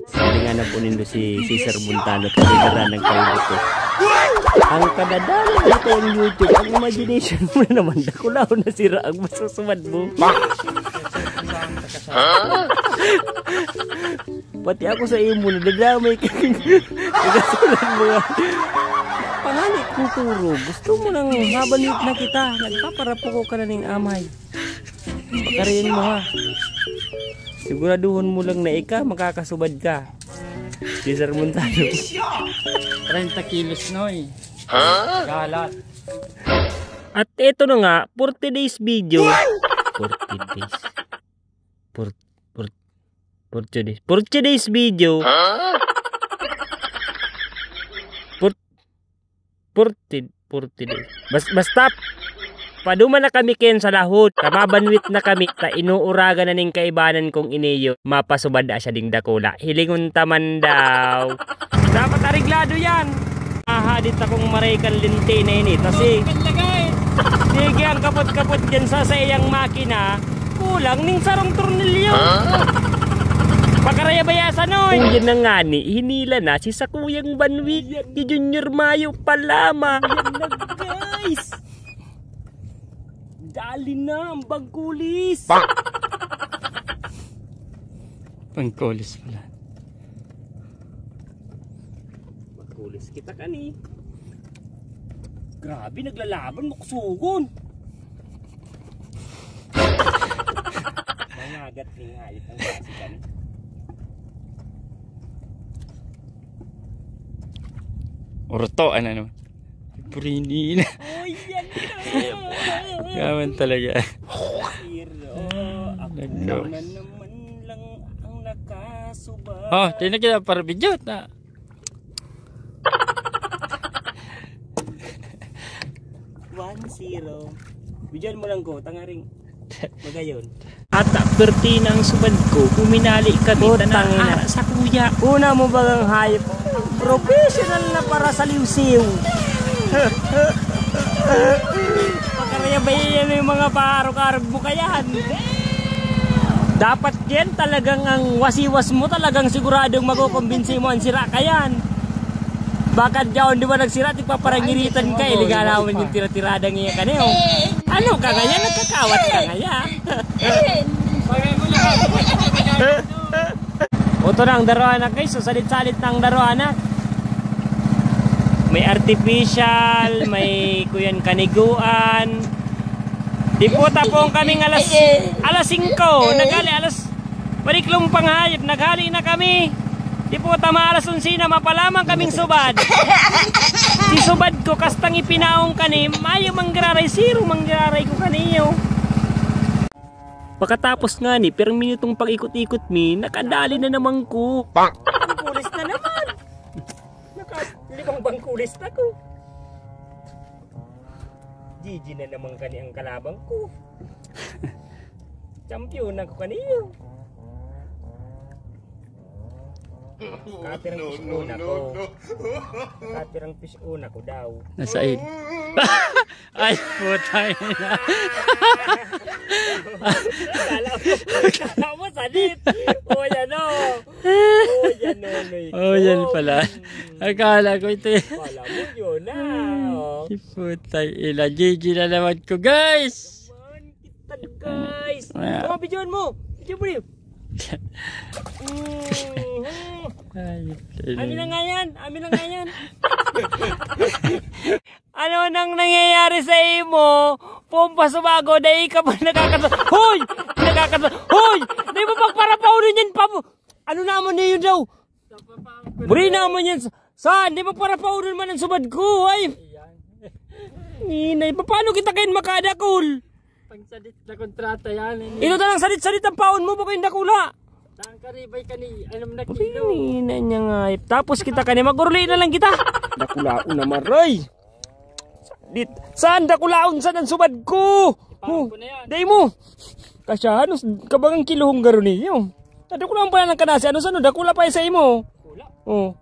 Sabi nga na po nindo si Cesar Montano kapiliran ng kalibuto. Ang kadadalan dito yung YouTube, ang imagination mo na naman, dakulaw na sira ang masusumad mo. Pati ako sa imo, nadadamay ka. Nagasulan mo nga. Pangalit kukuro, gusto mo nang habanit na kita. Nagpaparapuko ka na ng amay. Pagkariin mo ha. Siguraduhon mo lang na makakasubad ka. Cesar Montano. 30 kilos noy. Galat. At ito na nga, 40 days video. 40 days. 40 days video. 40 days. Basta paduman na kami ken sa lahod. Kamabanwit na kami ta inuuraga na ning kaibanan kong iniyo. Mapasubad siya ding dakula. Hilingon taman daw. Dapat ariglado yan. Ahadit akong maraykan linti na ini. Kasi sige ang kapot-kapot dyan sa iyang makina. Kulang ning sarong tornilyo. Pakaraya-bayasan oy. Kung yan na nga ni, hinila na si Sakuyang Banwi. Ni Junior Mayo palama. Yan na guys. Dali na ang bangkulis. Bangkulis pala. Bangkulis kita kani. Grabe naglalaban muksugon. Mangagat ni hayop ang kasi kani. Orto ano naman. Purini na. Oh yan na. Gaman talaga. Ako na naman lang ang nakasubay. Oh, tinan kita para video na. Zero. Bidyan mo lang ko, tangaring magayon. At perti ng subad ko, uminali kami na sa kuya. Una mo bagang hayop? Professional na para sa liwsiw. Pagkarayabayan yung mga paharog-harog mo kayan. Dapat yan talagang ang wasiwas mo talagang siguradong makukumbinsi mo ang sira kayan. Bakit dyan di ba nagsira, tigpaparangiritan ka, iligalawan yung tira-tiradang iya kaneo. Ano ka ngaya, nagkakawat ka ngaya. Oto na ang daroanak guys, so salit-salit na ang daroanak. May artificial, may kuyan kaniguan. Di po tapong kaming alas 5, nagali alas, baliklong panghayop, naghali na kami. Di po tama alas 11 na mapalamang kaming subad. Si subad ko kastang ipinaong kani, mayo manggiraray, zero manggiraray ko kaniyo. Pagkatapos nga ni, per minutong pag-ikot-ikot mi, nakadali na naman ko. Bangkulis na naman. Nakalimang bangkulis na ko. GG na naman kani ang kalabang ko. Champion na ko kaniyo. Kapirang fish una ko. Kapirang fish una ko daw. Nasaid. Ay, putay na. Kala mo sadit. O yan o. O yan o. Oh, yan pala. Akala ko ito. Kala mo yun na. Putay ila. GG na naman ko guys. Kita guys. Oh, bidyoan mo. Bidyoan mo yun. Amin na nga yan. Amin na nga yan. Ano nang nangyayari sa imo? Pumpa sumago. Dahil ka pa nakakasa. Hoy! Nakakasa. Hoy! Dahil mo pagparapaw rin yan pa mo. Ano naman na yun daw? Buri naman yan. Saan? Di mo parapaw rin man ang subad ko. Ay! Ninay, paano kita kayo makadakol? Pagsadit na kontrata yan. Ito talang salit-salit ang paon mo. Baka yung dakula. Saan ka ribay ka ni? Alam na kilo. Ninay niya nga. Tapos kita ka niya. Maguruli na lang kita. Dakulaon na maray. Saan dakulaon? Saan ang subad ko? Day mo. Kasya, ano? Kabagang kilohong garo niyo. Dakulaon pa lang kanasi. Ano saan? Dakula pa sa imo. Dakula? Oo.